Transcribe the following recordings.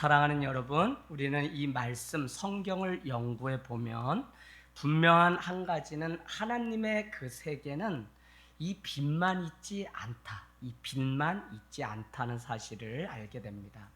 사랑하는 여러분, 우리는 이 말씀 성경을 연구해 보면 분명한 한 가지는 하나님의 그 세계는 이 빛만 있지 않다. 이 빛만 있지 않다는 사실을 알게 됩니다.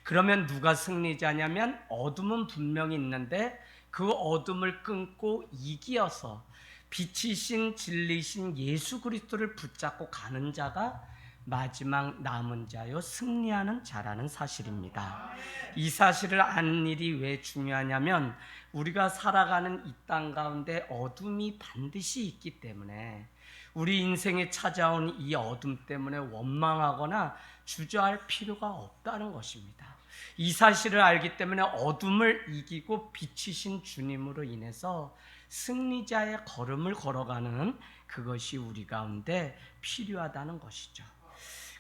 그러면 누가 승리자냐면 어둠은 분명히 있는데 그 어둠을 끊고 이기어서 빛이신 진리신 예수 그리스도를 붙잡고 가는 자가 마지막 남은 자요 승리하는 자라는 사실입니다. 이 사실을 아는 일이 왜 중요하냐면 우리가 살아가는 이 땅 가운데 어둠이 반드시 있기 때문에 우리 인생에 찾아온 이 어둠 때문에 원망하거나 주저할 필요가 없다는 것입니다. 이 사실을 알기 때문에 어둠을 이기고 빛이신 주님으로 인해서 승리자의 걸음을 걸어가는 그것이 우리 가운데 필요하다는 것이죠.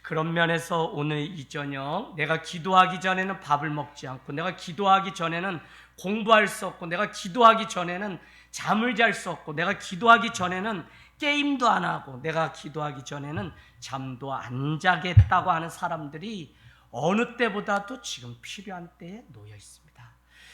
그런 면에서 오늘 이 저녁 내가 기도하기 전에는 밥을 먹지 않고, 내가 기도하기 전에는 공부할 수 없고, 내가 기도하기 전에는 잠을 잘 수 없고, 내가 기도하기 전에는 게임도 안 하고, 내가 기도하기 전에는 잠도 안 자겠다고 하는 사람들이 어느 때보다도 지금 필요한 때에 놓여 있습니다.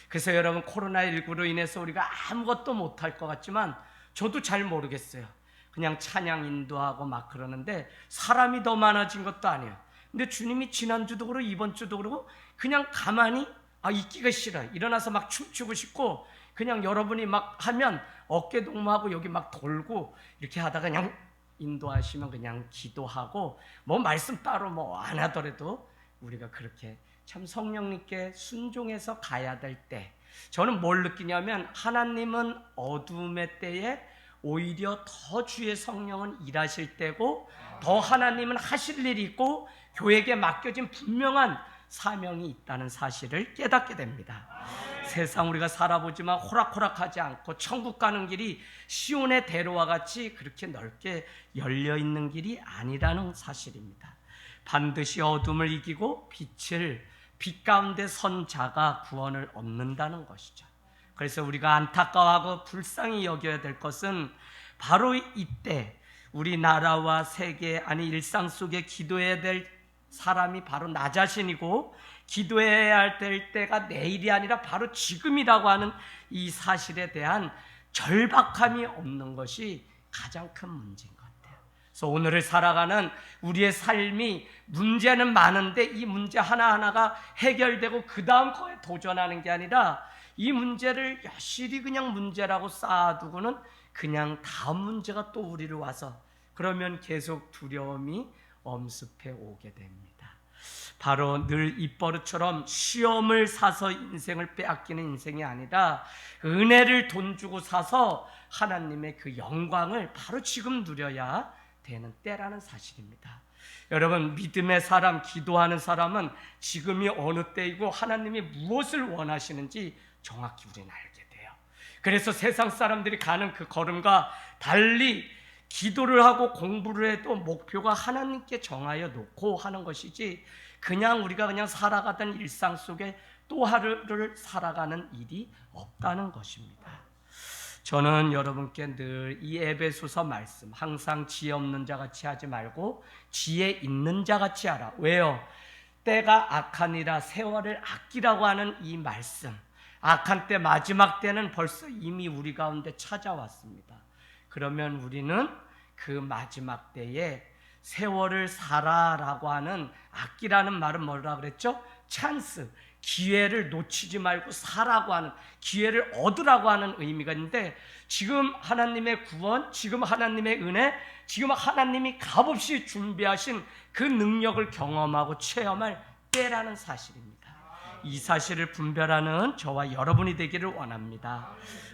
그래서 여러분, 코로나19로 인해서 우리가 아무것도 못할 것 같지만 저도 잘 모르겠어요. 그냥 찬양 인도하고 막 그러는데 사람이 더 많아진 것도 아니에요. 근데 주님이 지난주도 그러고 이번 주도 그러고 그냥 가만히 있기가 싫어요. 일어나서 막 춤추고 싶고, 그냥 여러분이 막 하면 어깨 동무하고 여기 막 돌고 이렇게 하다가 그냥 인도하시면 그냥 기도하고, 뭐 말씀 따로 뭐 안 하더라도 우리가 그렇게 참 성령님께 순종해서 가야 될 때, 저는 뭘 느끼냐면 하나님은 어둠의 때에 오히려 더 주의 성령은 일하실 때고, 더 하나님은 하실 일이 있고 교회에게 맡겨진 분명한 사명이 있다는 사실을 깨닫게 됩니다. 세상 우리가 살아보지만 호락호락하지 않고 천국 가는 길이 시온의 대로와 같이 그렇게 넓게 열려있는 길이 아니라는 사실입니다. 반드시 어둠을 이기고 빛 가운데 선 자가 구원을 얻는다는 것이죠. 그래서 우리가 안타까워하고 불쌍히 여겨야 될 것은 바로 이때 우리나라와 세계, 일상 속에 기도해야 될 사람이 바로 나 자신이고, 기도해야 될 때가 내일이 아니라 바로 지금이라고 하는 이 사실에 대한 절박함이 없는 것이 가장 큰 문제인 것 같아요. 그래서 오늘을 살아가는 우리의 삶이 문제는 많은데 이 문제 하나하나가 해결되고 그 다음 거에 도전하는 게 아니라 이 문제를 여실히 그냥 문제라고 쌓아두고는 그냥 다음 문제가 또 우리를 와서, 그러면 계속 두려움이 엄습해 오게 됩니다. 바로 늘 입버릇처럼 시험을 사서 인생을 빼앗기는 인생이 아니라 은혜를 돈 주고 사서 하나님의 그 영광을 바로 지금 누려야 되는 때라는 사실입니다. 여러분, 믿음의 사람, 기도하는 사람은 지금이 어느 때이고 하나님이 무엇을 원하시는지 정확히 우리는 알게 돼요. 그래서 세상 사람들이 가는 그 걸음과 달리 기도를 하고 공부를 해도 목표가 하나님께 정하여 놓고 하는 것이지, 그냥 우리가 그냥 살아가던 일상 속에 또 하루를 살아가는 일이 없다는 것입니다. 저는 여러분께 늘 이 에베소서 말씀, 항상 지혜 없는 자같이 하지 말고 지혜 있는 자같이 하라. 왜요? 때가 악하니라 세월을 아끼라고 하는 이 말씀, 악한 때, 마지막 때는 벌써 이미 우리 가운데 찾아왔습니다. 그러면 우리는 그 마지막 때에 세월을 살아라고 하는, 아끼라는 말은 뭐라 그랬죠? 찬스, 기회를 놓치지 말고 살라고 하는, 기회를 얻으라고 하는 의미가 있는데, 지금 하나님의 구원, 지금 하나님의 은혜, 지금 하나님이 값없이 준비하신 그 능력을 경험하고 체험할 때라는 사실입니다. 이 사실을 분별하는 저와 여러분이 되기를 원합니다.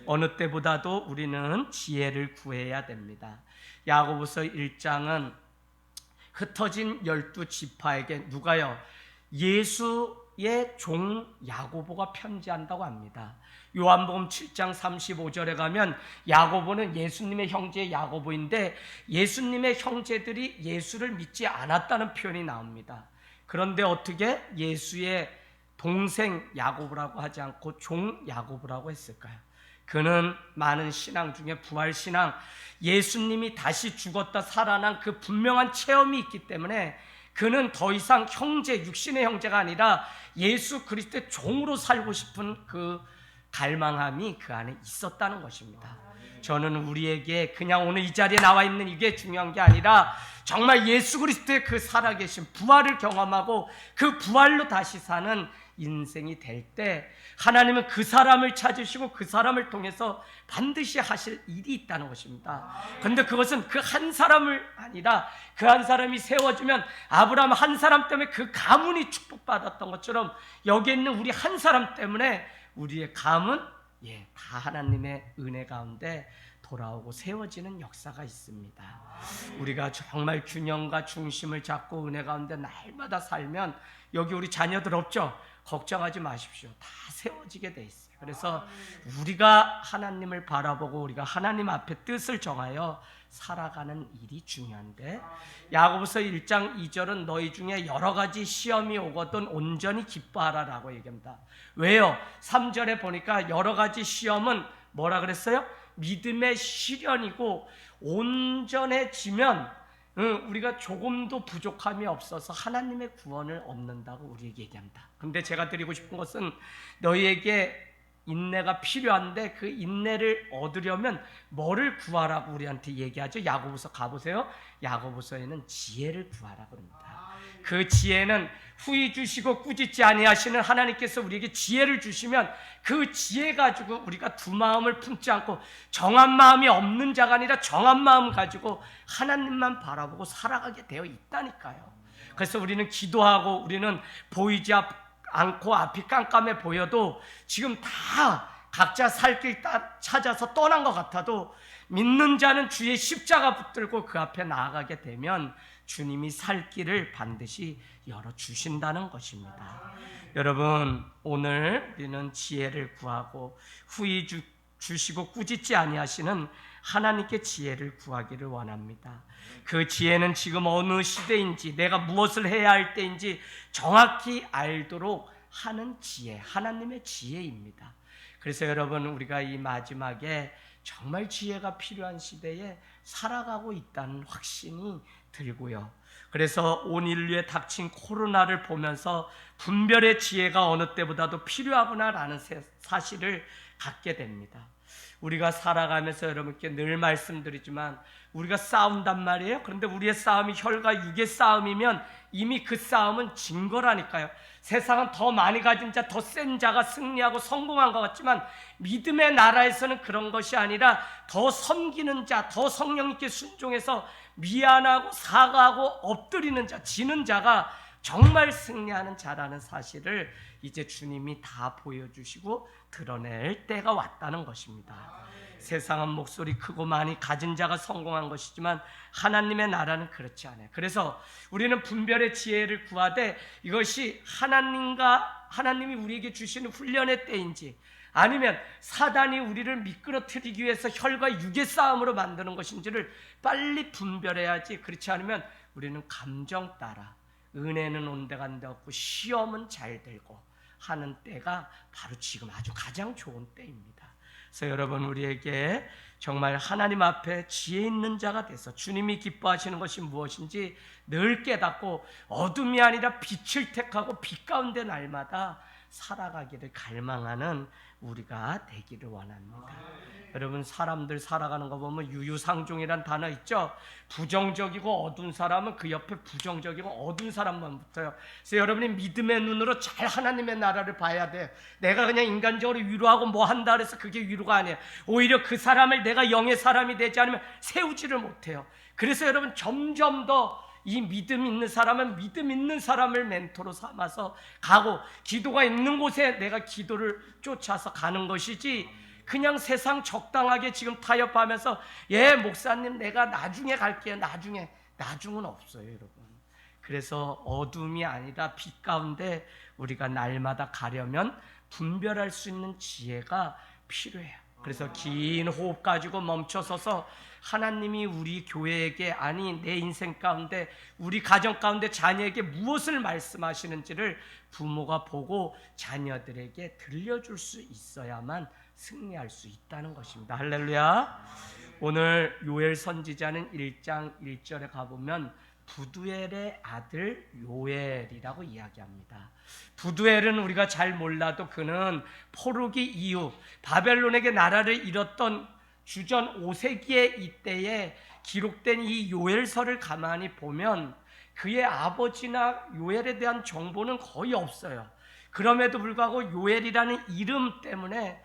어느 때보다도 우리는 지혜를 구해야 됩니다. 야고보서 1장은 흩어진 12지파에게 누가요? 예수의 종 야고보가 편지한다고 합니다. 요한복음 7장 35절에 가면 야고보는 예수님의 형제 야고보인데, 예수님의 형제들이 예수를 믿지 않았다는 표현이 나옵니다. 그런데 어떻게 예수의 동생 야고보라고 하지 않고 종 야고보라고 했을까요? 그는 많은 신앙 중에 부활신앙, 예수님이 다시 죽었다 살아난 그 분명한 체험이 있기 때문에 그는 더 이상 형제, 육신의 형제가 아니라 예수 그리스도의 종으로 살고 싶은 그 갈망함이 그 안에 있었다는 것입니다. 저는 우리에게 그냥 오늘 이 자리에 나와 있는 이게 중요한 게 아니라 정말 예수 그리스도의 그 살아계신 부활을 경험하고 그 부활로 다시 사는 인생이 될 때 하나님은 그 사람을 찾으시고 그 사람을 통해서 반드시 하실 일이 있다는 것입니다. 그런데 그것은 그 한 사람을 아니라 그 한 사람이 세워주면 아브라함 한 사람 때문에 그 가문이 축복받았던 것처럼 여기 있는 우리 한 사람 때문에 우리의 가문 다 하나님의 은혜 가운데 돌아오고 세워지는 역사가 있습니다. 우리가 정말 균형과 중심을 잡고 은혜 가운데 날마다 살면 여기 우리 자녀들 없죠? 걱정하지 마십시오. 다 세워지게 돼 있어요. 그래서 우리가 하나님을 바라보고 우리가 하나님 앞에 뜻을 정하여 살아가는 일이 중요한데 야고보서 1장 2절은 너희 중에 여러 가지 시험이 오거든 온전히 기뻐하라라고 얘기합니다. 왜요? 3절에 보니까 여러 가지 시험은 뭐라 그랬어요? 믿음의 시련이고 온전해지면 우리가 조금도 부족함이 없어서 하나님의 구원을 얻는다고 우리에게 얘기합니다. 근데 제가 드리고 싶은 것은 너희에게 인내가 필요한데 그 인내를 얻으려면 뭐를 구하라고 우리한테 얘기하죠? 야고보서 가보세요. 야고보서에는 지혜를 구하라고 합니다. 그 지혜는 후히 주시고 꾸짖지 아니하시는 하나님께서 우리에게 지혜를 주시면 그 지혜 가지고 우리가 두 마음을 품지 않고 정한 마음이 없는 자가 아니라 정한 마음 가지고 하나님만 바라보고 살아가게 되어 있다니까요. 그래서 우리는 기도하고 우리는 보이지 않고 앞이 깜깜해 보여도 지금 다 각자 살 길 찾아서 떠난 것 같아도 믿는 자는 주의 십자가 붙들고 그 앞에 나아가게 되면 주님이 살 길을 반드시 열어주신다는 것입니다. 여러분, 오늘 우리는 지혜를 구하고 후히 주시고 꾸짖지 아니하시는 하나님께 지혜를 구하기를 원합니다. 그 지혜는 지금 어느 시대인지 내가 무엇을 해야 할 때인지 정확히 알도록 하는 지혜, 하나님의 지혜입니다. 그래서 여러분, 우리가 이 마지막에 정말 지혜가 필요한 시대에 살아가고 있다는 확신이 들고요. 그래서 온 인류에 닥친 코로나를 보면서 분별의 지혜가 어느 때보다도 필요하구나라는 사실을 갖게 됩니다. 우리가 살아가면서 여러분께 늘 말씀드리지만 우리가 싸운단 말이에요. 그런데 우리의 싸움이 혈과 육의 싸움이면 이미 그 싸움은 진 거라니까요. 세상은 더 많이 가진 자, 더 센 자가 승리하고 성공한 것 같지만 믿음의 나라에서는 그런 것이 아니라 더 섬기는 자, 더 성령님께 순종해서 미안하고 사과하고 엎드리는 자, 지는 자가 정말 승리하는 자라는 사실을 이제 주님이 다 보여주시고 드러낼 때가 왔다는 것입니다. 세상은 목소리 크고 많이 가진 자가 성공한 것이지만 하나님의 나라는 그렇지 않아요. 그래서 우리는 분별의 지혜를 구하되 이것이 하나님이 우리에게 주시는 훈련의 때인지 아니면 사단이 우리를 미끄러뜨리기 위해서 혈과 육의 싸움으로 만드는 것인지를 빨리 분별해야지. 그렇지 않으면 우리는 감정 따라 은혜는 온데간데 없고 시험은 잘 되고 하는 때가 바로 지금 아주 가장 좋은 때입니다. 그래서 여러분, 우리에게 정말 하나님 앞에 지혜 있는 자가 돼서 주님이 기뻐하시는 것이 무엇인지 늘 깨닫고 어둠이 아니라 빛을 택하고 빛 가운데 날마다 살아가기를 갈망하는 우리가 되기를 원합니다. 여러분, 사람들 살아가는 거 보면 유유상종이란 단어 있죠? 부정적이고 어두운 사람은 그 옆에 부정적이고 어두운 사람만 붙어요. 그래서 여러분이 믿음의 눈으로 잘 하나님의 나라를 봐야 돼요. 내가 그냥 인간적으로 위로하고 뭐 한다 그래서 그게 위로가 아니에요. 오히려 그 사람을 내가 영의 사람이 되지 않으면 세우지를 못해요. 그래서 여러분, 점점 더 이 믿음 있는 사람은 믿음 있는 사람을 멘토로 삼아서 가고 기도가 있는 곳에 내가 기도를 쫓아서 가는 것이지 그냥 세상 적당하게 지금 타협하면서 목사님 내가 나중에 갈게요. 나중은 없어요, 여러분. 그래서 어둠이 아니라 빛 가운데 우리가 날마다 가려면 분별할 수 있는 지혜가 필요해요. 그래서 긴 호흡 가지고 멈춰서서 하나님이 우리 교회에게 아니 내 인생 가운데 우리 가정 가운데 자녀에게 무엇을 말씀하시는지를 부모가 보고 자녀들에게 들려줄 수 있어야만 승리할 수 있다는 것입니다. 할렐루야. 오늘 요엘 선지자는 1장 1절에 가보면 부두엘의 아들 요엘이라고 이야기합니다. 부두엘은 우리가 잘 몰라도 그는 포로기 이후 바벨론에게 나라를 잃었던 주전 5세기의 이때에 기록된 이 요엘서를 가만히 보면 그의 아버지나 요엘에 대한 정보는 거의 없어요. 그럼에도 불구하고 요엘이라는 이름 때문에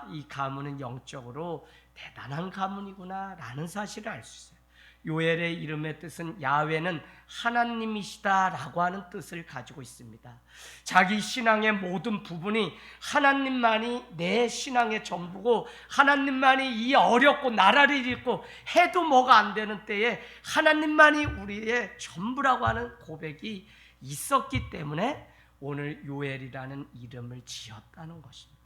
이 가문은 영적으로 대단한 가문이구나 라는 사실을 알 수 있어요. 요엘의 이름의 뜻은 야훼는 하나님이시다라고 하는 뜻을 가지고 있습니다. 자기 신앙의 모든 부분이 하나님만이 내 신앙의 전부고 하나님만이 이 어렵고 나라를 잃고 해도 뭐가 안 되는 때에 하나님만이 우리의 전부라고 하는 고백이 있었기 때문에 오늘 요엘이라는 이름을 지었다는 것입니다.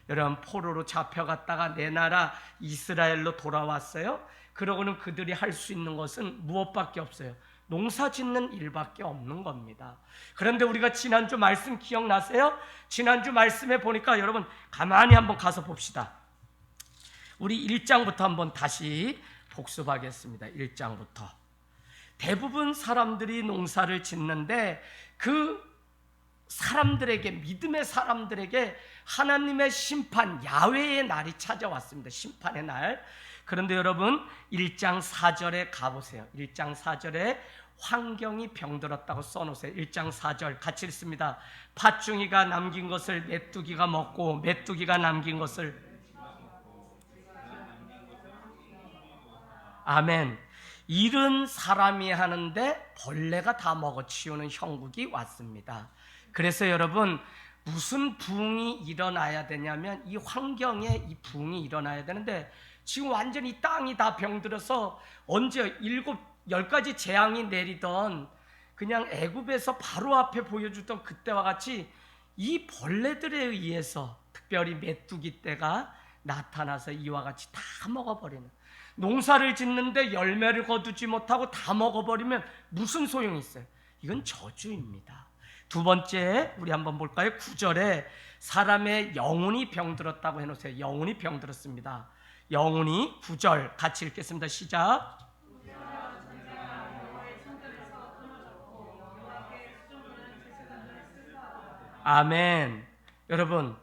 여러분, 포로로 잡혀갔다가 내 나라 이스라엘로 돌아왔어요. 그러고는 그들이 할 수 있는 것은 무엇밖에 없어요? 농사 짓는 일밖에 없는 겁니다. 그런데 우리가 지난주 말씀 기억나세요? 지난주 말씀에 보니까 여러분 가만히 한번 가서 봅시다. 우리 1장부터 한번 다시 복습하겠습니다. 1장부터. 대부분 사람들이 농사를 짓는데 그 사람들에게, 믿음의 사람들에게 하나님의 심판, 야훼의 날이 찾아왔습니다. 심판의 날. 그런데 여러분 1장 4절에 가보세요. 1장 4절에 환경이 병들었다고 써놓으세요. 1장 4절 같이 읽습니다. 팥중이가 남긴 것을 메뚜기가 먹고 메뚜기가 남긴 것을 아멘. 일은 사람이 하는데 벌레가 다 먹어치우는 형국이 왔습니다. 그래서 여러분 무슨 부흥이 일어나야 되냐면 이 환경에 이 부흥이 일어나야 되는데 지금 완전히 땅이 다 병들어서 언제 7, 10가지 재앙이 내리던 그냥 애굽에서 바로 앞에 보여주던 그때와 같이 이 벌레들에 의해서 특별히 메뚜기 떼가 나타나서 이와 같이 다 먹어버리는, 농사를 짓는데 열매를 거두지 못하고 다 먹어버리면 무슨 소용이 있어요? 이건 저주입니다. 두 번째 우리 한번 볼까요? 9절에 사람의 영혼이 병들었다고 해놓으세요. 영혼이 병들었습니다. 영혼이 9절 같이 읽겠습니다. 시작. 아멘. 여러분,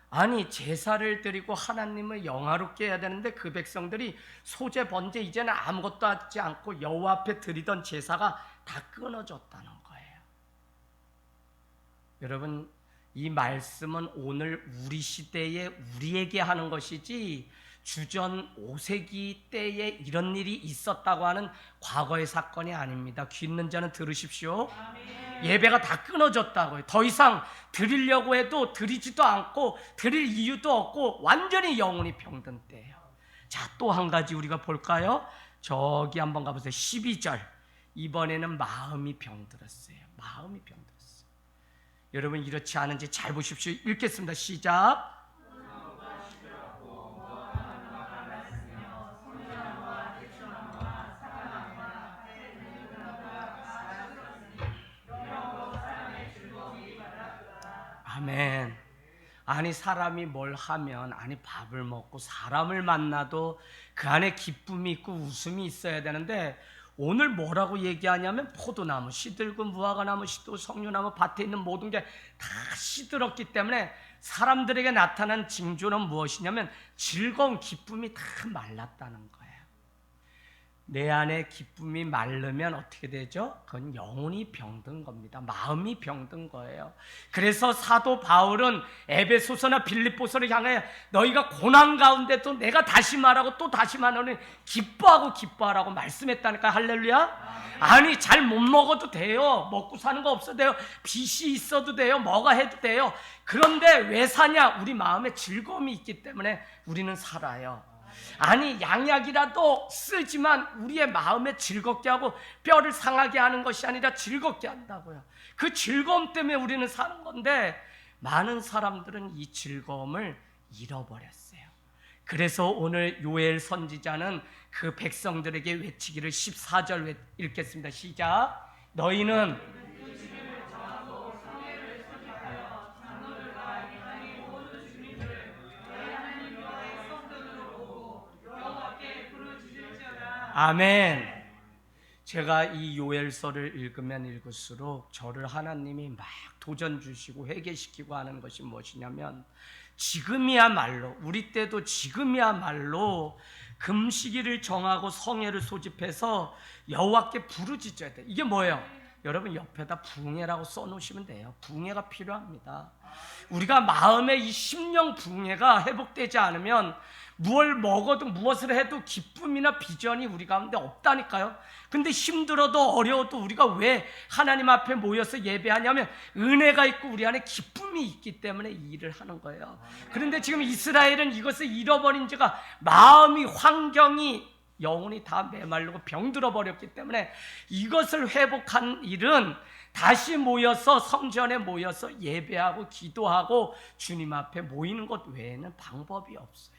아니 제사를 드리고 하나님을 영화롭게 해야 되는데 그 백성들이 소제 번제 이제는 아무것도 하지 않고 여호와 앞에 드리던 제사가 다 끊어졌다는 거예요. 여러분, 이 말씀은 오늘 우리 시대에 우리에게 하는 것이지 주전 5세기 때에 이런 일이 있었다고 하는 과거의 사건이 아닙니다. 귀 있는 자는 들으십시오. 아멘. 예배가 다 끊어졌다고요. 더 이상 드리려고 해도 드리지도 않고 드릴 이유도 없고 완전히 영혼이 병든 때예요. 자, 또 한 가지 우리가 볼까요? 저기 한번 가보세요. 12절. 이번에는 마음이 병들었어요. 마음이 병들었어요. 여러분 이렇지 않은지 잘 보십시오. 읽겠습니다. 시작. 아멘. 아니 사람이 뭘 하면, 아니 밥을 먹고 사람을 만나도 그 안에 기쁨이 있고 웃음이 있어야 되는데 오늘 뭐라고 얘기하냐면 포도나무 시들고 무화과나무 시들고 석류나무 밭에 있는 모든 게 다 시들었기 때문에 사람들에게 나타난 징조는 무엇이냐면 즐거운 기쁨이 다 말랐다는 거예요. 내 안에 기쁨이 마르면 어떻게 되죠? 그건 영혼이 병든 겁니다. 마음이 병든 거예요. 그래서 사도 바울은 에베소서나 빌립보서를 향해 너희가 고난 가운데도 내가 다시 말하고 또 다시 말하니 기뻐하라고 말씀했다니까. 할렐루야. 아니 잘 못 먹어도 돼요. 먹고 사는 거 없어도 돼요. 빚이 있어도 돼요. 뭐가 해도 돼요. 그런데 왜 사냐? 우리 마음에 즐거움이 있기 때문에 우리는 살아요. 아니 양약이라도 쓰지만 우리의 마음에 즐겁게 하고 뼈를 상하게 하는 것이 아니라 즐겁게 한다고요. 그 즐거움 때문에 우리는 사는 건데 많은 사람들은 이 즐거움을 잃어버렸어요. 그래서 오늘 요엘 선지자는 그 백성들에게 외치기를 14절 읽겠습니다. 시작. 너희는 아멘. 제가 이 요엘서를 읽으면 읽을수록 저를 하나님이 막 도전 주시고 회개시키고 하는 것이 무엇이냐면, 지금이야말로, 우리 때도 지금이야말로 금식일을 정하고 성회를 소집해서 여호와께 부르짖어야 돼. 이게 뭐예요? 여러분 옆에다 부흥회라고 써놓으시면 돼요. 부흥회가 필요합니다. 우리가 마음의 이 심령 부흥회가 회복되지 않으면 무엇을 먹어도 무엇을 해도 기쁨이나 비전이 우리 가운데 없다니까요. 근데 힘들어도 어려워도 우리가 왜 하나님 앞에 모여서 예배하냐면 은혜가 있고 우리 안에 기쁨이 있기 때문에 이 일을 하는 거예요. 그런데 지금 이스라엘은 이것을 잃어버린 지가 마음이, 환경이, 영혼이 다 메마르고 병들어 버렸기 때문에 이것을 회복한 일은 다시 모여서 성전에 모여서 예배하고 기도하고 주님 앞에 모이는 것 외에는 방법이 없어요.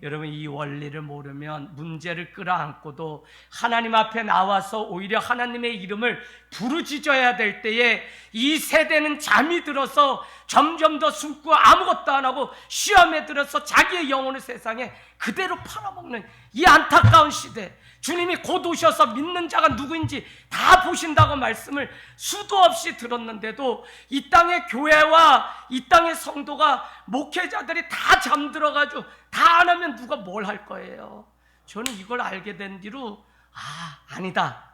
여러분, 이 원리를 모르면 문제를 끌어안고도 하나님 앞에 나와서 오히려 하나님의 이름을 부르짖어야 될 때에 이 세대는 잠이 들어서 점점 더 숨고 아무것도 안 하고 시험에 들어서 자기의 영혼을 세상에 그대로 팔아먹는 이 안타까운 시대, 주님이 곧 오셔서 믿는 자가 누구인지 다 보신다고 말씀을 수도 없이 들었는데도 이 땅의 교회와 이 땅의 성도가, 목회자들이 다 잠들어가지고 다 안 하면 누가 뭘 할 거예요? 저는 이걸 알게 된 뒤로 아니다.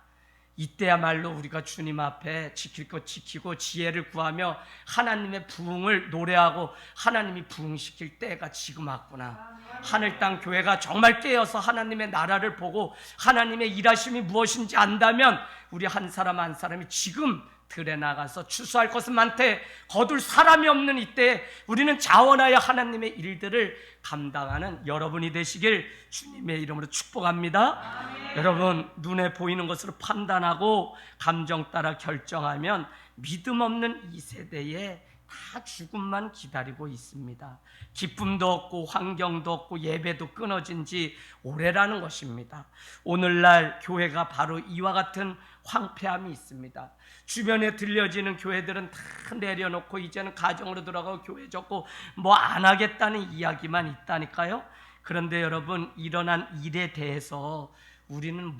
이때야말로 우리가 주님 앞에 지킬 것 지키고 지혜를 구하며 하나님의 부흥을 노래하고 하나님이 부흥시킬 때가 지금 왔구나. 하늘 땅 교회가 정말 깨어서 하나님의 나라를 보고 하나님의 일하심이 무엇인지 안다면 우리 한 사람 한 사람이 지금 들에 나가서 추수할 것은 많되 거둘 사람이 없는 이때에 우리는 자원하여 하나님의 일들을 감당하는 여러분이 되시길 주님의 이름으로 축복합니다. 아멘. 여러분, 눈에 보이는 것으로 판단하고 감정 따라 결정하면 믿음 없는 이 세대에 다 죽음만 기다리고 있습니다. 기쁨도 없고 환경도 없고 예배도 끊어진 지 오래라는 것입니다. 오늘날 교회가 바로 이와 같은 황폐함이 있습니다. 주변에 들려지는 교회들은 다 내려놓고 이제는 가정으로 들어가고 교회 접고 뭐 안 하겠다는 이야기만 있다니까요. 그런데 여러분, 일어난 일에 대해서 우리는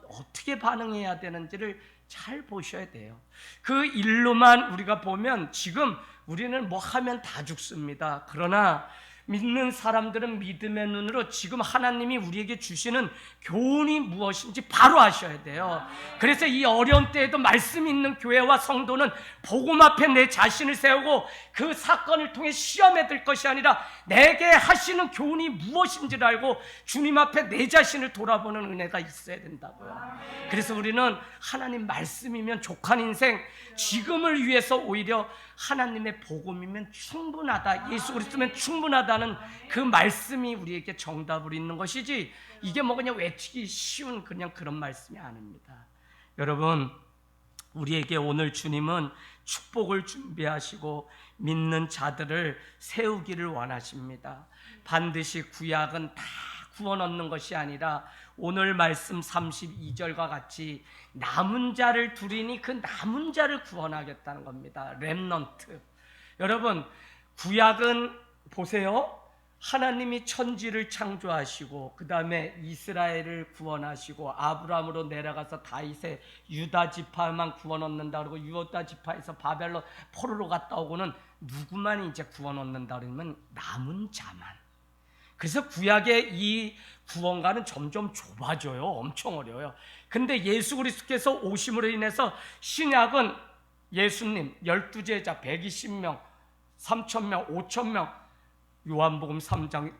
어떻게 반응해야 되는지를 잘 보셔야 돼요. 그 일로만 우리가 보면 지금 우리는 뭐 하면 다 죽습니다. 그러나 믿는 사람들은 믿음의 눈으로 지금 하나님이 우리에게 주시는 교훈이 무엇인지 바로 아셔야 돼요. 그래서 이 어려운 때에도 말씀 있는 교회와 성도는 복음 앞에 내 자신을 세우고 그 사건을 통해 시험에 들 것이 아니라 내게 하시는 교훈이 무엇인지를 알고 주님 앞에 내 자신을 돌아보는 은혜가 있어야 된다고요. 그래서 우리는 하나님 말씀이면 족한 인생, 지금을 위해서 오히려 하나님의 복음이면 충분하다, 예수 그리스도면 충분하다는 그 말씀이 우리에게 정답으로 있는 것이지, 이게 뭐 그냥 외치기 쉬운 그냥 그런 말씀이 아닙니다. 여러분, 우리에게 오늘 주님은 축복을 준비하시고 믿는 자들을 세우기를 원하십니다. 반드시 구약은 다 구원 얻는 것이 아니라 오늘 말씀 32절과 같이 남은 자를 두리니 그 남은 자를 구원하겠다는 겁니다. 렘넌트. 여러분, 구약은 보세요. 하나님이 천지를 창조하시고 그 다음에 이스라엘을 구원하시고 아브라함으로 내려가서 다윗의 유다 지파만 구원 얻는다 그러고 유다 지파에서 바벨론 포로로 갔다 오고는 누구만 이제 구원 얻는다 그러면 남은 자만. 그래서 구약의 이 구원과는 점점 좁아져요. 엄청 어려워요. 근데 예수 그리스도께서 오심으로 인해서 신약은 예수님 12제자 120명 3,000명 5,000명, 요한복음 3장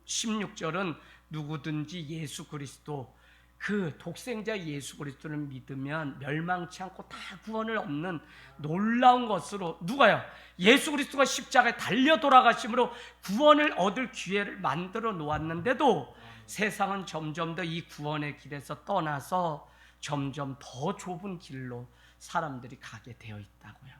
16절은 누구든지 예수 그리스도, 그 독생자 예수 그리스도를 믿으면 멸망치 않고 다 구원을 얻는 놀라운 것으로, 누가요? 예수 그리스도가 십자가에 달려 돌아가심으로 구원을 얻을 기회를 만들어 놓았는데도 세상은 점점 더 이 구원의 길에서 떠나서 점점 더 좁은 길로 사람들이 가게 되어 있다고요.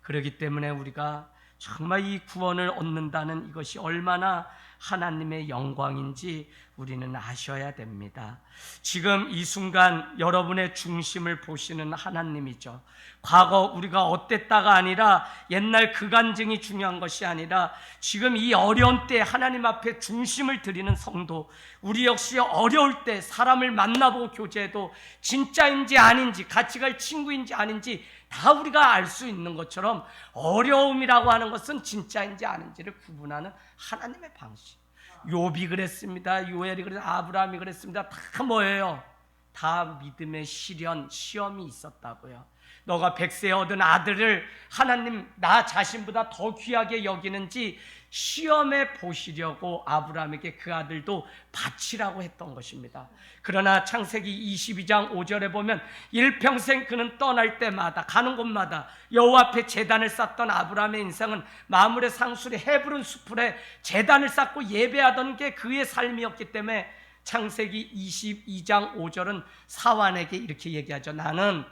그렇기 때문에 우리가 정말 이 구원을 얻는다는 이것이 얼마나 하나님의 영광인지 우리는 아셔야 됩니다. 지금 이 순간 여러분의 중심을 보시는 하나님이죠. 과거 우리가 어땠다가 아니라 옛날 그 간증이 중요한 것이 아니라 지금 이 어려운 때 하나님 앞에 중심을 드리는 성도, 우리 역시 어려울 때 사람을 만나보고 교제해도 진짜인지 아닌지, 같이 갈 친구인지 아닌지 다 우리가 알 수 있는 것처럼 어려움이라고 하는 것은 진짜인지 아닌지를 구분하는 하나님의 방식. 욥이 그랬습니다. 요엘이 그랬습니다. 아브라함이 그랬습니다. 다 뭐예요? 다 믿음의 시련, 시험이 있었다고요. 너가 100세에 얻은 아들을 하나님 나 자신보다 더 귀하게 여기는지 시험해 보시려고 아브라함에게 그 아들도 바치라고 했던 것입니다. 그러나 창세기 22장 5절에 보면 일평생 그는 떠날 때마다 가는 곳마다 여호와 앞에 제단을 쌓던 아브라함의 인생은 마물의 상술의 헤브론 수풀에 제단을 쌓고 예배하던 게 그의 삶이었기 때문에 창세기 22장 5절은 사환에게 이렇게 얘기하죠. 나는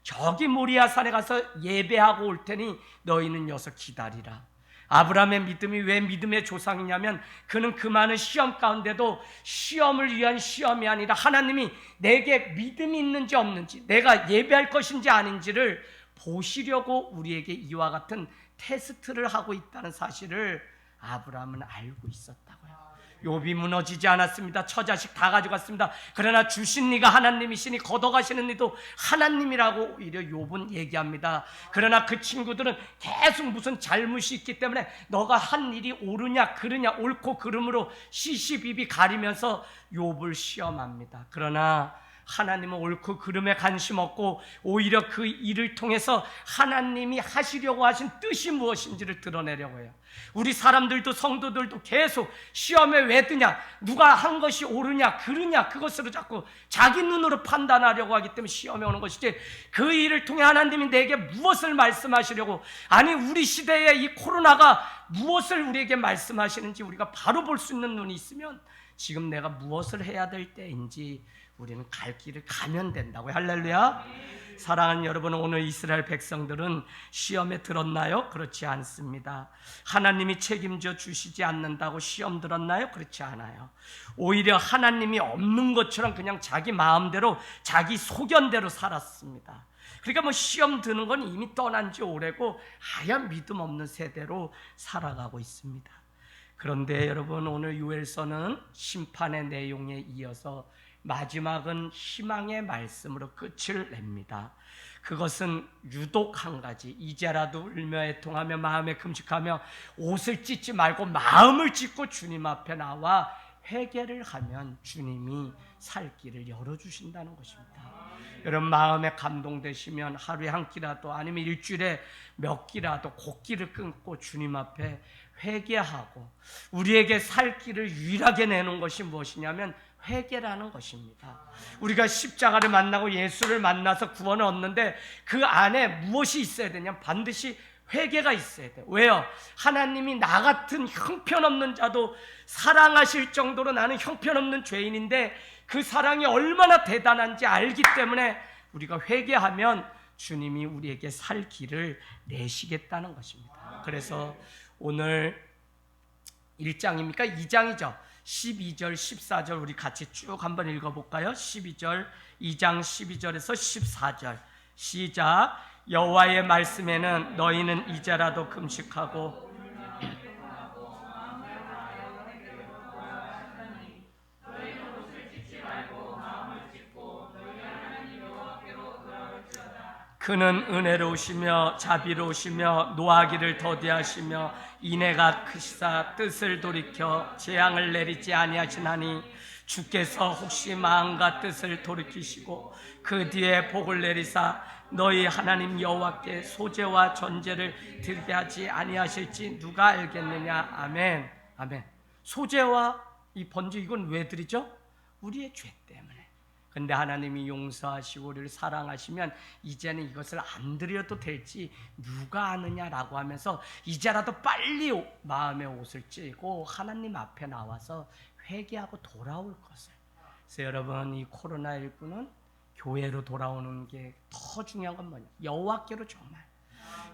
저기 모리아 산에 가서 예배하고 올 테니 너희는 여기서 기다리라. 아브라함의 믿음이 왜 믿음의 조상이냐면 그는 그 많은 시험 가운데도 시험을 위한 시험이 아니라 하나님이 내게 믿음이 있는지 없는지, 내가 예배할 것인지 아닌지를 보시려고 우리에게 이와 같은 테스트를 하고 있다는 사실을 아브라함은 알고 있었다고요. 욥이 무너지지 않았습니다. 처자식 다 가져갔습니다. 그러나 주신 이가 하나님이시니 걷어가시는 이도 하나님이라고 오히려 욥은 얘기합니다. 그러나 그 친구들은 계속 무슨 잘못이 있기 때문에 너가 한 일이 옳으냐 그르냐 옳고 그름으로 시시비비 가리면서 욥을 시험합니다. 그러나 하나님은 옳고 그름에 관심 없고 오히려 그 일을 통해서 하나님이 하시려고 하신 뜻이 무엇인지를 드러내려고 해요. 우리 사람들도 성도들도 계속 시험에 왜 드냐, 누가 한 것이 옳으냐 그르냐 그것으로 자꾸 자기 눈으로 판단하려고 하기 때문에 시험에 오는 것이지, 그 일을 통해 하나님이 내게 무엇을 말씀하시려고, 아니 우리 시대에 이 코로나가 무엇을 우리에게 말씀하시는지 우리가 바로 볼 수 있는 눈이 있으면 지금 내가 무엇을 해야 될 때인지 우리는 갈 길을 가면 된다고요. 할렐루야. 사랑하는 여러분, 오늘 이스라엘 백성들은 시험에 들었나요? 그렇지 않습니다. 하나님이 책임져 주시지 않는다고 시험 들었나요? 그렇지 않아요. 오히려 하나님이 없는 것처럼 그냥 자기 마음대로 자기 소견대로 살았습니다. 그러니까 뭐 시험 드는 건 이미 떠난 지 오래고 하얀 믿음 없는 세대로 살아가고 있습니다. 그런데 여러분, 오늘 요엘서는 심판의 내용에 이어서 마지막은 희망의 말씀으로 끝을 냅니다. 그것은 유독 한 가지, 이제라도 울며 애통하며 마음에 금식하며 옷을 찢지 말고 마음을 찢고 주님 앞에 나와 회개를 하면 주님이 살 길을 열어주신다는 것입니다. 여러분, 마음에 감동되시면 하루에 한 끼라도 아니면 일주일에 몇 끼라도 곡기를 끊고 주님 앞에 회개하고, 우리에게 살 길을 유일하게 내놓은 것이 무엇이냐면 회개라는 것입니다. 우리가 십자가를 만나고 예수를 만나서 구원을 얻는데 그 안에 무엇이 있어야 되냐면 반드시 회개가 있어야 돼요. 왜요? 하나님이 나 같은 형편없는 자도 사랑하실 정도로 나는 형편없는 죄인인데 그 사랑이 얼마나 대단한지 알기 때문에 우리가 회개하면 주님이 우리에게 살 길을 내시겠다는 것입니다. 그래서 오늘 1장입니까? 2장이죠. 12절, 14절 우리 같이 쭉 한번 읽어볼까요? 12절, 2장 12절에서 14절 시작. 여호와의 말씀에는 너희는 이제라도 금식하고 그는 은혜로우시며 자비로우시며 노하기를 더디하시며 인애가 크시사 뜻을 돌이켜 재앙을 내리지 아니하시나니 주께서 혹시 마음과 뜻을 돌이키시고 그 뒤에 복을 내리사 너희 하나님 여호와께 소제와 전제를 드리게 하지 아니하실지 누가 알겠느냐. 아멘. 아멘. 소제와 이 번제, 이건 왜 드리죠? 우리의 죄 때문에. 근데 하나님이 용서하시고 우리를 사랑하시면 이제는 이것을 안 드려도 될지 누가 아느냐라고 하면서 이제라도 빨리 마음의 옷을 찢고 하나님 앞에 나와서 회개하고 돌아올 것을. 그래서 여러분, 이 코로나19는 교회로 돌아오는 게 더 중요한 건 뭐냐? 여호와께로 정말.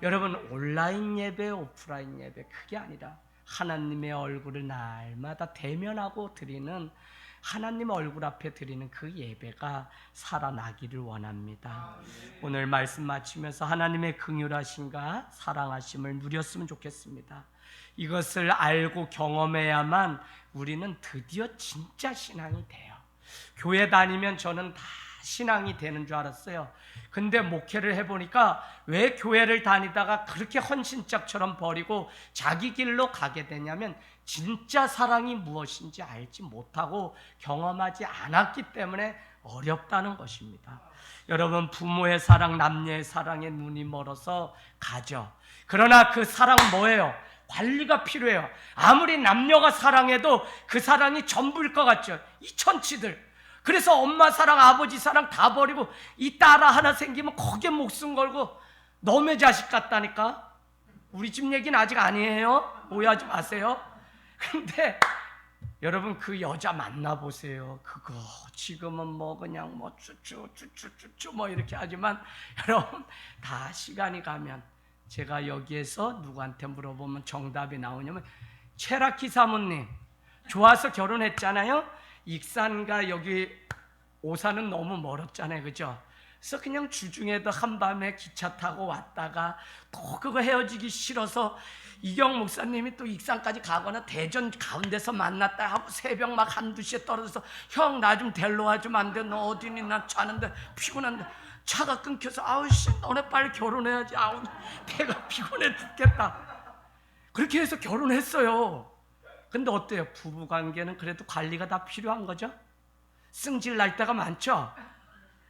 여러분, 온라인 예배, 오프라인 예배 그게 아니라 하나님의 얼굴을 날마다 대면하고 드리는 하나님 얼굴 앞에 드리는 그 예배가 살아나기를 원합니다. 오늘 말씀 마치면서 하나님의 긍휼하심과 사랑하심을 누렸으면 좋겠습니다. 이것을 알고 경험해야만 우리는 드디어 진짜 신앙이 돼요. 교회 다니면 저는 다 신앙이 되는 줄 알았어요. 근데 목회를 해보니까 왜 교회를 다니다가 그렇게 헌신짝처럼 버리고 자기 길로 가게 되냐면 진짜 사랑이 무엇인지 알지 못하고 경험하지 않았기 때문에 어렵다는 것입니다. 여러분, 부모의 사랑, 남녀의 사랑에 눈이 멀어서 가죠. 그러나 그 사랑은 뭐예요? 관리가 필요해요. 아무리 남녀가 사랑해도 그 사랑이 전부일 것 같죠. 이 천치들. 그래서 엄마 사랑, 아버지 사랑 다 버리고 이 딸 하나 생기면 거기에 목숨 걸고 너의 자식 같다니까. 우리 집 얘기는 아직 아니에요. 오해하지 마세요. 근데 여러분, 그 여자 만나보세요. 그거 지금은 뭐 그냥 뭐 쭈쭈쭈쭈쭈 뭐 이렇게 하지만 여러분, 다 시간이 가면, 제가 여기에서 누구한테 물어보면 정답이 나오냐면 최락희 사모님 좋아서 결혼했잖아요. 익산과 여기 오산은 너무 멀었잖아요, 그죠? 그래서 그냥 주중에도 한밤에 기차 타고 왔다가 또 그거 헤어지기 싫어서 이경 목사님이 또 익산까지 가거나 대전 가운데서 만났다 하고 새벽 막 한두 시에 떨어져서 형 나 좀 데리러 와주면 안 돼? 너 어디 있니? 나 자는데 피곤한데. 차가 끊겨서 아우씨 너네 빨리 결혼해야지. 아우 내가 피곤해 죽겠다. 그렇게 해서 결혼했어요. 근데 어때요? 부부관계는 그래도 관리가 다 필요한 거죠? 승질 날 때가 많죠?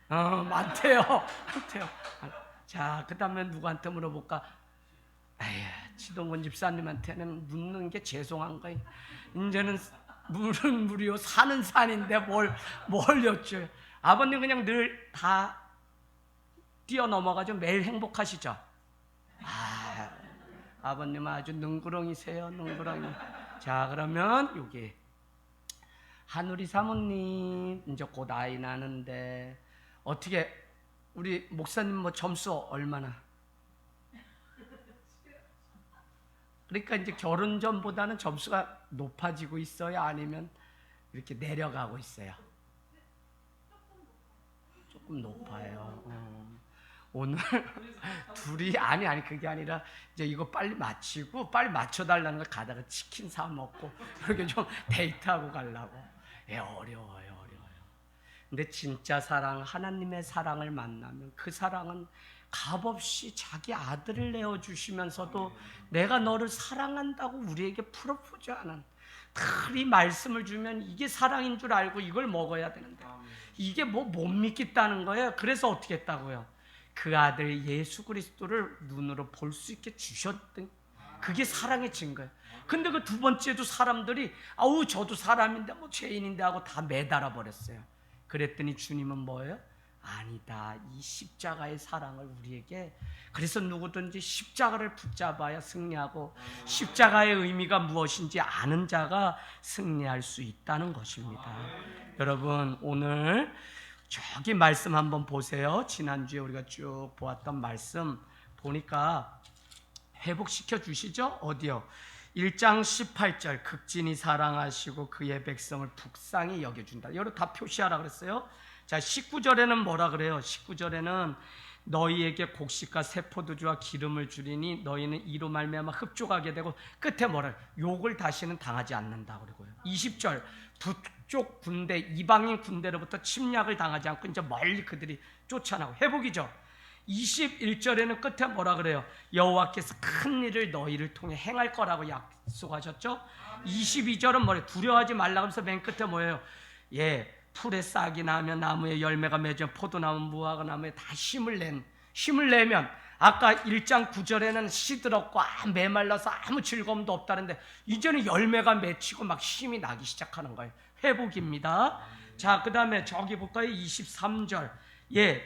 많대요. 많대요. 자, 그 다음에 누구한테 물어볼까? 에휴, 지동건 집사님한테는 묻는 게 죄송한 거예요. 이제는 물은 물이요 산은 산인데 뭘 여쭤요. 아버님 그냥 늘 다 뛰어넘어가지고 매일 행복하시죠? 아버님 아주 능구렁이세요, 능구렁이. 자, 그러면 여기 한우리 사모님 이제 곧 아이 나는데 어떻게 우리 목사님 뭐 점수 얼마나? 그러니까 이제 결혼 전보다는 점수가 높아지고 있어요? 아니면 이렇게 내려가고 있어요? 조금 높아요. 오늘 둘이 아니 그게 아니라 이제 이거 빨리 마치고 빨리 맞춰달라는 걸 가다가 치킨 사 먹고 이렇게 좀 데이트하고 가려고. 어려워요. 근데 진짜 사랑, 하나님의 사랑을 만나면 그 사랑은 값없이 자기 아들을 내어주시면서도 내가 너를 사랑한다고 우리에게 프로포즈하는 이 말씀을 주면 이게 사랑인 줄 알고 이걸 먹어야 되는데 이게 못 믿겠다는 거예요. 그래서 어떻게 했다고요? 그 아들 예수 그리스도를 눈으로 볼 수 있게 주셨던 그게 사랑의 증거예요. 근데 그 두 번째도 사람들이 아우 저도 사람인데 뭐 죄인인데 하고 다 매달아 버렸어요. 그랬더니 주님은 뭐예요? 아니다. 이 십자가의 사랑을 우리에게, 그래서 누구든지 십자가를 붙잡아야 승리하고 십자가의 의미가 무엇인지 아는 자가 승리할 수 있다는 것입니다. 여러분, 오늘 저기 말씀 한번 보세요. 지난주에 우리가 쭉 보았던 말씀 보니까 회복시켜 주시죠? 어디요? 1장 18절 극진히 사랑하시고 그의 백성을 북상히 여겨준다. 여러분 다 표시하라 그랬어요. 자, 19절에는 뭐라 그래요? 19절에는 너희에게 곡식과 새포도주와 기름을 주리니 너희는 이로 말미암아 흡족하게 되고, 끝에 뭐라? 욕을 다시는 당하지 않는다 그러고요. 20절 북쪽 군대, 이방인 군대로부터 침략을 당하지 않고 이제 멀리 그들이 쫓아나고 회복이죠. 21절에는 끝에 뭐라 그래요? 여호와께서 큰 일을 너희를 통해 행할 거라고 약속하셨죠. 22절은 뭐래요? 두려워하지 말라 하면서 맨 끝에 뭐예요? 풀에 싹이 나면 나무에 열매가 맺어 포도나무 무화과 나무에 다 힘을 내면, 아까 1장 9절에는 시들었고 메말라서 아무 즐거움도 없다는데 이제는 열매가 맺히고 막 힘이 나기 시작하는 거예요. 회복입니다. 자, 그 다음에 저기 볼까요? 23절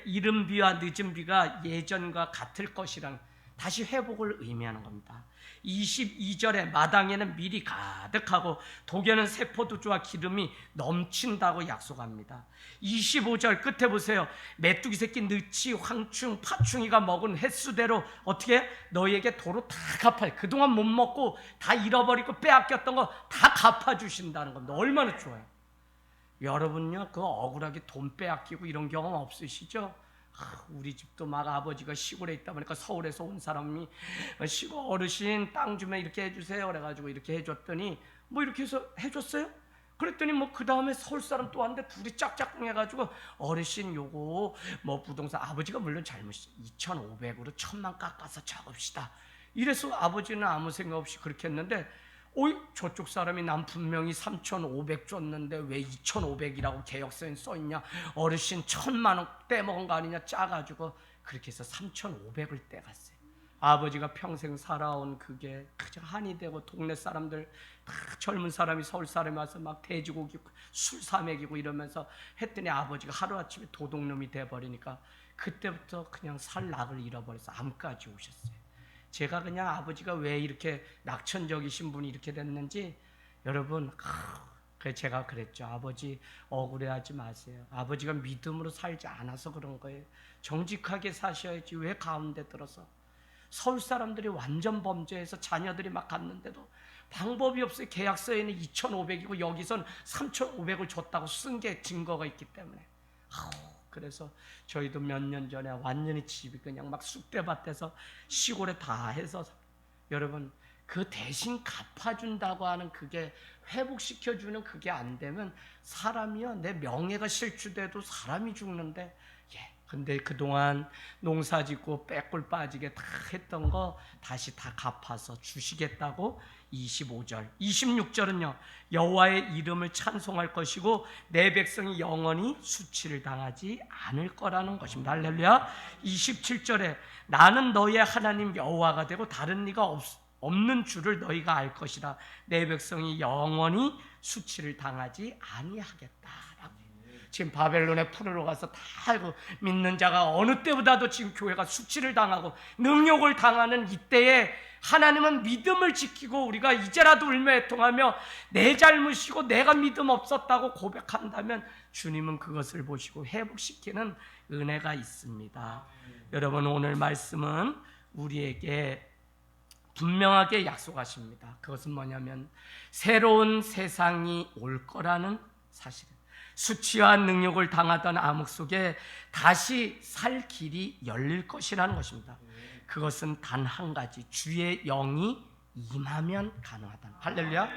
이른 비와 늦은 비가 예전과 같을 것이라는, 다시 회복을 의미하는 겁니다. 22절에 마당에는 밀이 가득하고 독에는 새포도주와 기름이 넘친다고 약속합니다. 25절 끝에 보세요. 메뚜기 새끼 느치, 황충, 파충이가 먹은 횟수대로 어떻게 너희에게 도로 다 갚아요. 그동안 못 먹고 다 잃어버리고 빼앗겼던 거 다 갚아주신다는 겁니다. 얼마나 좋아요. 여러분요, 그 억울하게 돈 빼앗기고 이런 경험 없으시죠? 우리 집도 막 아버지가 시골에 있다 보니까 서울에서 온 사람이 시골 어르신 땅 주면 이렇게 해주세요 그래가지고 이렇게 해줬더니 뭐 이렇게 해서 해줬어요? 그랬더니 뭐 그 다음에 서울 사람 또 왔는데 둘이 짝짝꿍 해가지고 어르신 요거 뭐 부동산 아버지가 물론 잘못이죠. 2,500으로 1,000만 깎아서 적읍시다. 이래서 아버지는 아무 생각 없이 그렇게 했는데 어이 저쪽 사람이 난 분명히 3,500 줬는데 왜 2,500이라고 계약서에 써있냐, 어르신 1,000만 원 떼먹은 거 아니냐 짜가지고 그렇게 해서 3,500을 떼갔어요. 아버지가 평생 살아온 그게 그저 한이 되고 동네 사람들 다 젊은 사람이 서울 사람이 와서 막 돼지고기 술 사먹이고 이러면서 했더니 아버지가 하루아침에 도둑놈이 돼버리니까 그때부터 그냥 살 낙을 잃어버려서 암까지 오셨어요. 제가 그냥 아버지가 왜 이렇게 낙천적이신 분이 이렇게 됐는지 여러분 그래서 제가 그랬죠. 아버지 억울해하지 마세요. 아버지가 믿음으로 살지 않아서 그런 거예요. 정직하게 사셔야지 왜 가운데 들어서. 서울 사람들이 완전 범죄해서 자녀들이 막 갔는데도 방법이 없어요. 계약서에는 2,500이고 여기선 3,500을 줬다고 쓴 게 증거가 있기 때문에. 그래서 저희도 몇 년 전에 완전히 집이 그냥 막 쑥대밭에서 시골에 다 해서 여러분 그 대신 갚아준다고 하는 그게 회복시켜주는 그게 안 되면 사람이요 내 명예가 실추돼도 사람이 죽는데 근데 그동안 농사 짓고 빼골 빠지게 다 했던 거 다시 다 갚아서 주시겠다고 25절 26절은요 여호와의 이름을 찬송할 것이고 내 백성이 영원히 수치를 당하지 않을 거라는 것입니다. 할렐루야. 27절에 나는 너희의 하나님 여호와가 되고 다른 네가 없는 줄을 너희가 알 것이라. 내 백성이 영원히 수치를 당하지 아니하겠다. 지금 바벨론에 풀으러 가서 다 알고 믿는 자가 어느 때보다도 지금 교회가 수치를 당하고 능욕을 당하는 이때에 하나님은 믿음을 지키고 우리가 이제라도 울며 애통하며 내 잘못이고 내가 믿음 없었다고 고백한다면 주님은 그것을 보시고 회복시키는 은혜가 있습니다. 여러분 오늘 말씀은 우리에게 분명하게 약속하십니다. 그것은 뭐냐면 새로운 세상이 올 거라는 사실입니다. 수치와 능욕을 당하던 암흑 속에 다시 살 길이 열릴 것이라는 것입니다. 그것은 단 한 가지, 주의 영이 임하면 가능하다. 할렐루야.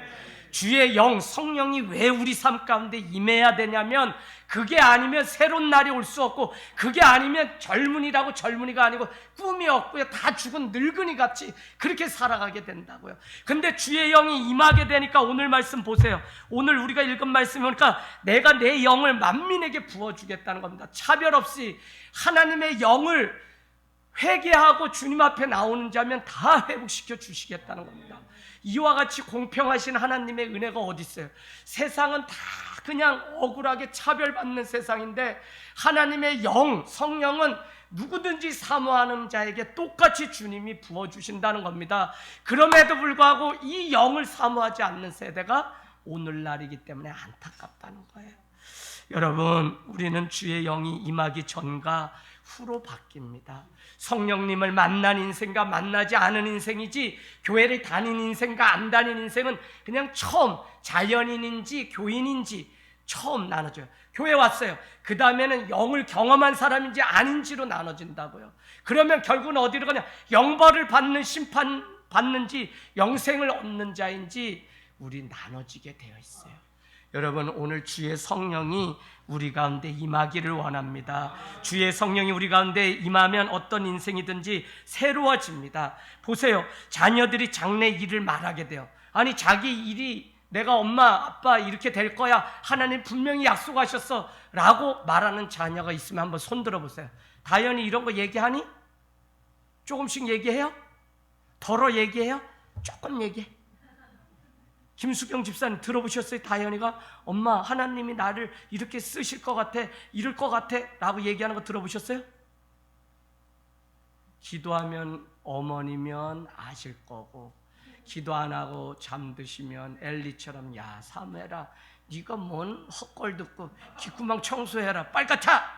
주의 영, 성령이 왜 우리 삶 가운데 임해야 되냐면 그게 아니면 새로운 날이 올 수 없고 그게 아니면 젊은이라고 젊은이가 아니고 꿈이 없고요 다 죽은 늙은이 같이 그렇게 살아가게 된다고요. 근데 주의 영이 임하게 되니까 오늘 말씀 보세요. 오늘 우리가 읽은 말씀 보니까 내가 내 영을 만민에게 부어주겠다는 겁니다. 차별 없이 하나님의 영을 회개하고 주님 앞에 나오는 자면 다 회복시켜 주시겠다는 겁니다. 이와 같이 공평하신 하나님의 은혜가 어디 있어요? 세상은 다 그냥 억울하게 차별받는 세상인데 하나님의 영, 성령은 누구든지 사모하는 자에게 똑같이 주님이 부어주신다는 겁니다. 그럼에도 불구하고 이 영을 사모하지 않는 세대가 오늘날이기 때문에 안타깝다는 거예요. 여러분 우리는 주의 영이 임하기 전과 후로 바뀝니다. 성령님을 만난 인생과 만나지 않은 인생이지 교회를 다니는 인생과 안 다니는 인생은 그냥 처음 자연인인지 교인인지 처음 나눠져요. 교회 왔어요. 그 다음에는 영을 경험한 사람인지 아닌지로 나눠진다고요. 그러면 결국은 어디로 가냐? 영벌을 받는 심판 받는지 영생을 얻는 자인지 우리 나눠지게 되어 있어요. 여러분 오늘 주의 성령이 우리 가운데 임하기를 원합니다. 주의 성령이 우리 가운데 임하면 어떤 인생이든지 새로워집니다. 보세요. 자녀들이 장래 일을 말하게 돼요. 아니 자기 일이 내가 엄마 아빠 이렇게 될 거야 하나님 분명히 약속하셨어 라고 말하는 자녀가 있으면 한번 손 들어보세요. 다현이 이런 거 얘기하니? 조금씩 얘기해요? 덜어 얘기해요? 조금 얘기해. 김수경 집사님 들어보셨어요? 다현이가 엄마 하나님이 나를 이렇게 쓰실 것 같아 이럴 것 같아 라고 얘기하는 거 들어보셨어요? 기도하면 어머니면 아실 거고 기도 안 하고 잠드시면 엘리처럼 야 사무해라 네가 뭔 헛걸 듣고 귓구멍 청소해라 빨리 가차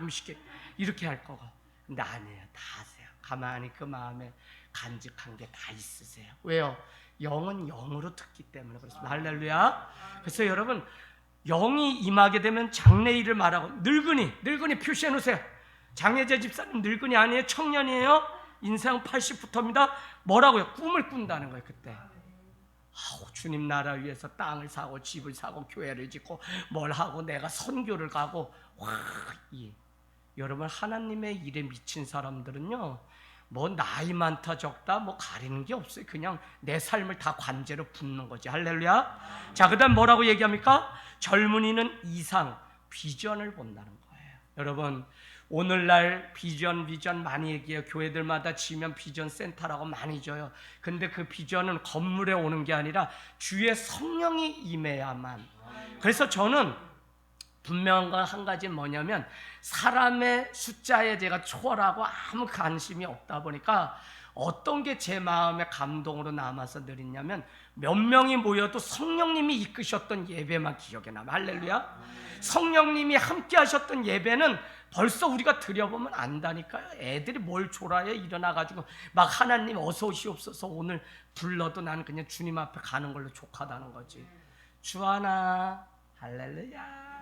이렇게 할 거고 근데 아니에요. 다 아세요. 가만히 그 마음에 간직한 게 다 있으세요. 왜요? 영은 영으로 듣기 때문에 그렇습니다. 할렐루야. 그래서 여러분 영이 임하게 되면 장래일을 말하고 늙은이 표시해 놓으세요. 장혜재 집사님 늙은이 아니에요? 청년이에요? 인생 80부터입니다. 뭐라고요? 꿈을 꾼다는 거예요. 그때 주님 나라 위해서 땅을 사고 집을 사고 교회를 짓고 뭘 하고 내가 선교를 가고 여러분 하나님의 일에 미친 사람들은요 뭐 나이 많다 적다 뭐 가리는 게 없어요. 그냥 내 삶을 다 관제로 붓는 거지. 할렐루야. 자, 그 다음 뭐라고 얘기합니까? 젊은이는 이상 비전을 본다는 거예요. 여러분 오늘날 비전 많이 얘기해요. 교회들마다 지면 비전 센터라고 많이 줘요. 근데 그 비전은 건물에 오는 게 아니라 주의 성령이 임해야만. 그래서 저는 분명한 건 한 가지는 뭐냐면 사람의 숫자에 제가 초월하고 아무 관심이 없다 보니까 어떤 게 제 마음의 감동으로 남아서 늘 있냐면 몇 명이 모여도 성령님이 이끄셨던 예배만 기억에 남아. 할렐루야. 성령님이 함께 하셨던 예배는 벌써 우리가 드려보면 안다니까요. 애들이 뭘 졸아해 일어나가지고 막 하나님 어서 오시옵소서 오늘 불러도 나는 그냥 주님 앞에 가는 걸로 족하다는 거지. 주하나 할렐루야.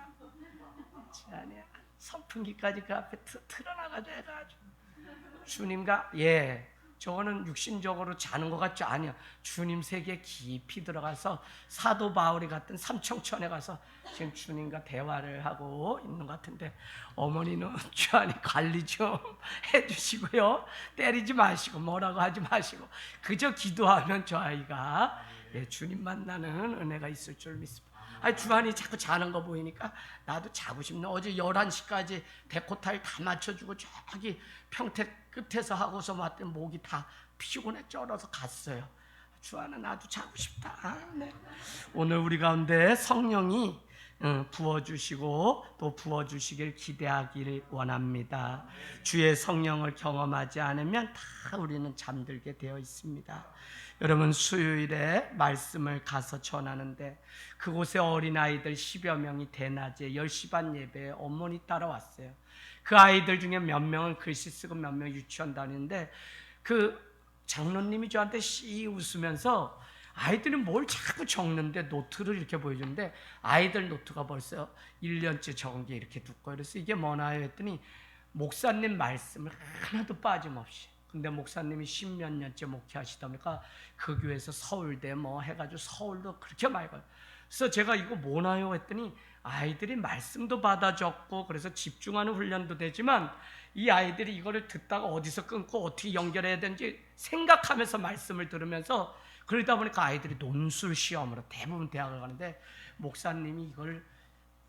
주하나 선풍기까지 그 앞에 틀어나가지고 해가지고 주님과 저거는 육신적으로 자는 것 같지? 아니야. 주님 세계에 깊이 들어가서 사도 바울이 갔던 삼청천에 가서 지금 주님과 대화를 하고 있는 것 같은데 어머니는 주하니 관리 좀 해주시고요. 때리지 마시고 뭐라고 하지 마시고 그저 기도하면 저 아이가 주님 만나는 은혜가 있을 줄 믿습니다. 주한이 자꾸 자는 거 보이니까 나도 자고 싶네. 어제 11시까지 데코타일 다 맞춰주고 저기 평택 끝에서 하고서 왔더니 목이 다 피곤해 쩔어서 갔어요. 주한은 나도 자고 싶다. 네. 오늘 우리 가운데 성령이 부어주시고 또 부어주시길 기대하기를 원합니다. 주의 성령을 경험하지 않으면 다 우리는 잠들게 되어 있습니다. 여러분 수요일에 말씀을 가서 전하는데 그곳에 어린아이들 10여 명이 대낮에 10시 반 예배에 어머니 따라왔어요. 그 아이들 중에 몇 명은 글씨 쓰고 몇 명은 유치원 다니는데 그 장로님이 저한테 씨 웃으면서 아이들이 뭘 자꾸 적는데 노트를 이렇게 보여주는데 아이들 노트가 벌써 1년째 적은 게 이렇게 두꺼워요. 그래서 이게 뭐나요 했더니 목사님 말씀을 하나도 빠짐없이. 근데 목사님이 10몇 년째 목회하시다 보니까 그 교회에서 서울대 뭐 해가지고 서울도 그렇게 많이 가요. 그래서 제가 이거 뭐나요 했더니 아이들이 말씀도 받아 적고 그래서 집중하는 훈련도 되지만 이 아이들이 이거를 듣다가 어디서 끊고 어떻게 연결해야 되는지 생각하면서 말씀을 들으면서 그러다 보니까 아이들이 논술 시험으로 대부분 대학을 가는데 목사님이 이걸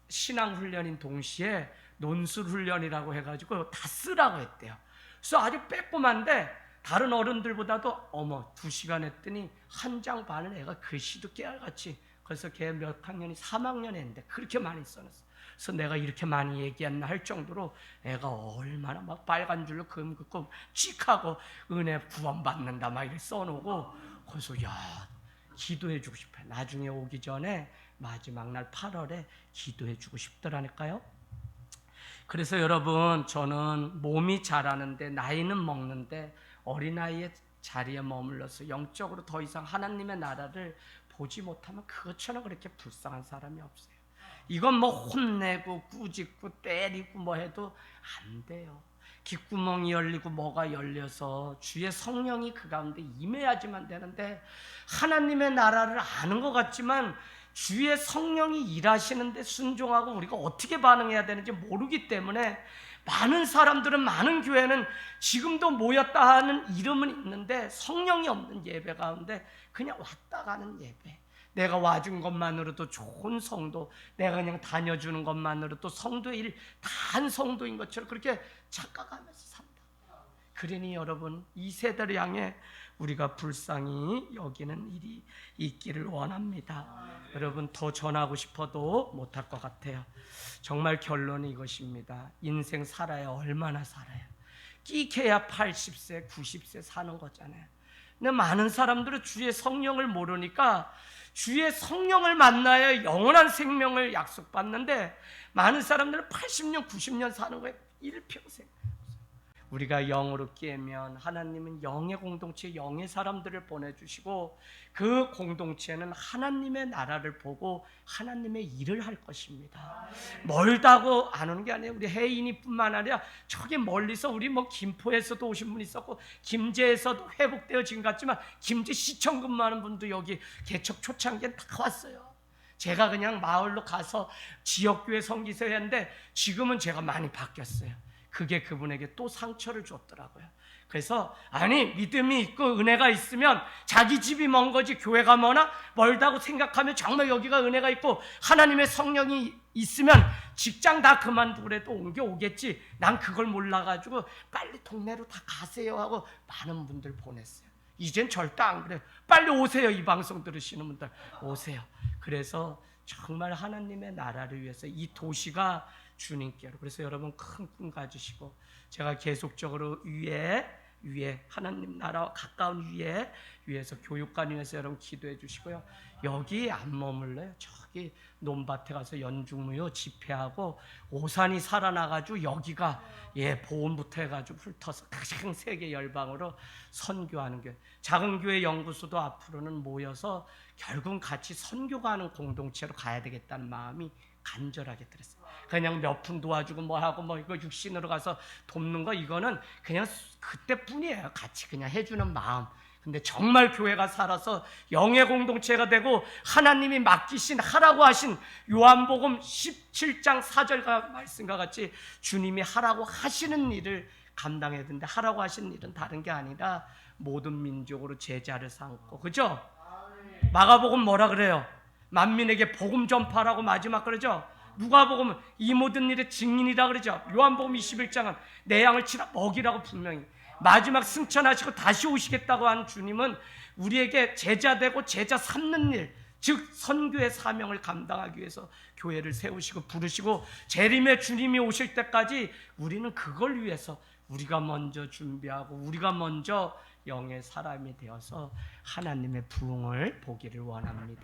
신앙 훈련인 동시에 논술 훈련이라고 해가지고 다 쓰라고 했대요. 그래서 아주 빼꼼한데 다른 어른들보다도 2시간 했더니 한 장 반을 애가 글씨도 깨알같이. 그래서 걔 몇 학년이 3학년 했는데 그렇게 많이 써놨어. 그래서 내가 이렇게 많이 얘기했나 할 정도로 애가 얼마나 막 빨간 줄로 금 긋고 찍하고 은혜 구원받는다 막 이렇게 써놓고 그래서 기도해주고 싶어요. 나중에 오기 전에 마지막 날 8월에 기도해주고 싶더라니까요. 그래서 여러분 저는 몸이 자라는데 나이는 먹는데 어린아이의 자리에 머물러서 영적으로 더 이상 하나님의 나라를 보지 못하면 그것처럼 그렇게 불쌍한 사람이 없어요. 이건 뭐 혼내고 꾸짖고 때리고 뭐 해도 안 돼요. 귓구멍이 열리고 뭐가 열려서 주의 성령이 그 가운데 임해야지만 되는데 하나님의 나라를 아는 것 같지만 주의 성령이 일하시는데 순종하고 우리가 어떻게 반응해야 되는지 모르기 때문에 많은 사람들은 많은 교회는 지금도 모였다 하는 이름은 있는데 성령이 없는 예배 가운데 그냥 왔다 가는 예배. 내가 와준 것만으로도 좋은 성도, 내가 그냥 다녀주는 것만으로도 성도의 일 다 한 성도인 것처럼 그렇게 착각하면서 산다. 그러니 여러분 이 세대를 향해 우리가 불쌍히 여기는 일이 있기를 원합니다. 여러분 더 전하고 싶어도 못할 것 같아요. 정말 결론은 이것입니다. 인생 살아야 얼마나 살아요. 끼케야 80세 90세 사는 거잖아요. 근데 많은 사람들은 주의 성령을 모르니까 주의 성령을 만나야 영원한 생명을 약속받는데 많은 사람들은 80년 90년 사는 거예요. 일평생. 우리가 영으로 깨면 하나님은 영의 공동체, 영의 사람들을 보내주시고 그 공동체는 하나님의 나라를 보고 하나님의 일을 할 것입니다. 멀다고 안 오는 게 아니에요. 우리 해인이뿐만 아니라 저기 멀리서 우리 뭐 김포에서도 오신 분 있었고 김제에서도 회복되어 지금 같지만 김제 시청 근무하는 분도 여기 개척 초창기엔 다 왔어요. 제가 그냥 마을로 가서 지역교회 섬기서 했는데 지금은 제가 많이 바뀌었어요. 그게 그분에게 또 상처를 줬더라고요. 그래서 아니 믿음이 있고 은혜가 있으면 자기 집이 먼 거지 교회가 멀다고 생각하면 정말 여기가 은혜가 있고 하나님의 성령이 있으면 직장 다 그만두고 그래도 옮겨오겠지. 난 그걸 몰라가지고 빨리 동네로 다 가세요 하고 많은 분들 보냈어요. 이젠 절대 안 그래요. 빨리 오세요. 이 방송 들으시는 분들 오세요. 그래서 정말 하나님의 나라를 위해서 이 도시가 주님께로, 그래서 여러분 큰 꿈 가지시고 제가 계속적으로 위에 하나님 나라와 가까운 위에서 교육관 위해서 여러분 기도해 주시고요. 여기 안 머물러요. 저기 논밭에 가서 연중무휴 집회하고 오산이 살아나가지고 여기가 보험부터 해가지고 훑어서 가장 세계 열방으로 선교하는 교회, 작은 교회 연구소도 앞으로는 모여서 결국은 같이 선교가하는 공동체로 가야 되겠다는 마음이 간절하게 들었어요. 그냥 몇 푼 도와주고 뭐하고 이거 육신으로 가서 돕는 거 이거는 그냥 그때뿐이에요. 같이 그냥 해주는 마음. 근데 정말 교회가 살아서 영의 공동체가 되고 하나님이 맡기신 하라고 하신 요한복음 17장 4절 말씀과 같이 주님이 하라고 하시는 일을 감당해야 되는데 하라고 하시는 일은 다른 게 아니라 모든 민족으로 제자를 삼고, 그죠? 마가복음 뭐라 그래요? 만민에게 복음 전파라고 마지막 그러죠? 누가복음은 이 모든 일의 증인이라 그러죠? 요한복음 21장은 내 양을 치라 먹이라고 분명히 마지막 승천하시고 다시 오시겠다고 한 주님은 우리에게 제자 되고 제자 삼는 일, 즉 선교의 사명을 감당하기 위해서 교회를 세우시고 부르시고 재림의 주님이 오실 때까지 우리는 그걸 위해서 우리가 먼저 준비하고 우리가 먼저 영의 사람이 되어서 하나님의 부흥을 보기를 원합니다.